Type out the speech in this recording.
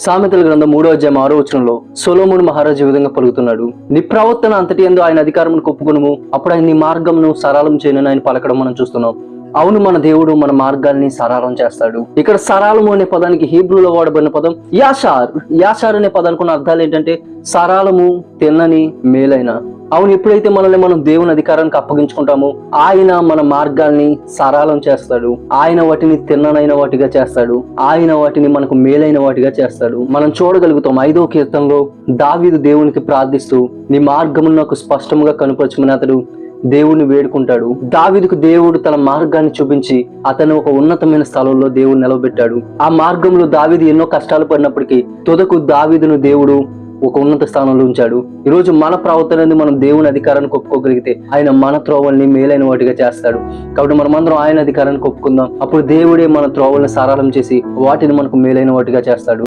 సామెతల గ్రంథం 3వ అధ్యాయం 6వ వచనంలో సొలొమోను మహారాజు ఈ విధంగా పలుకుతున్నాడు. నీ ప్రవర్తన అంతటి యందు ఆయన అధికారమును ఒప్పుకొనుము, అప్పుడు ఆయన నీ మార్గమును సరళం చేయనని ఆయన పలకడం మనం చూస్తున్నాం. అవును, మన దేవుడు మన మార్గాల్ని సరళం చేస్తాడు. ఇక్కడ సరళము అనే పదానికి హీబ్రూలో వాడబడిన పదం యాషార్. యాషార్ అనే పదానికి ఉన్న అర్థాలు ఏంటంటే సరళము, తిన్నని, మేలైన. అవును, ఎప్పుడైతే మనల్ని మనం దేవుని అధికారానికి అప్పగించుకుంటామో ఆయన మన మార్గాల్ని సరళం చేస్తాడు. ఆయన వాటిని తిన్ననైన వాటిగా చేస్తాడు. ఆయన వాటిని మనకు మేలైన వాటిగా చేస్తాడు. మనం చూడగలుగుతాం 5వ కీర్తనలో దావీదు దేవునికి ప్రార్థిస్తూ నీ మార్గమును నాకు స్పష్టంగా కనుపరచమని అతడు దేవుణ్ణి వేడుకుంటాడు. దావీదుకు దేవుడు తన మార్గాన్ని చూపించి అతను ఒక ఉన్నతమైన స్థలంలో దేవుడు నిలబెట్టాడు. ఆ మార్గంలో దావీదు ఎన్నో కష్టాలు పడినప్పటికీ తుదకు దావీదును దేవుడు ఒక ఉన్నత స్థానంలో ఉంచాడు. ఈరోజు మన ప్రవర్తన అనేది మనం దేవుని అధికారాన్ని ఒప్పుకోగలిగితే ఆయన మన త్రోవల్ని మేలైన వాటిగా చేస్తాడు. కాబట్టి మనమందరం ఆయన అధికారాన్ని ఒప్పుకుందాం. అప్పుడు దేవుడే మన త్రోవల్ని సరళం చేసి వాటిని మనకు మేలైన వాటిగా చేస్తాడు.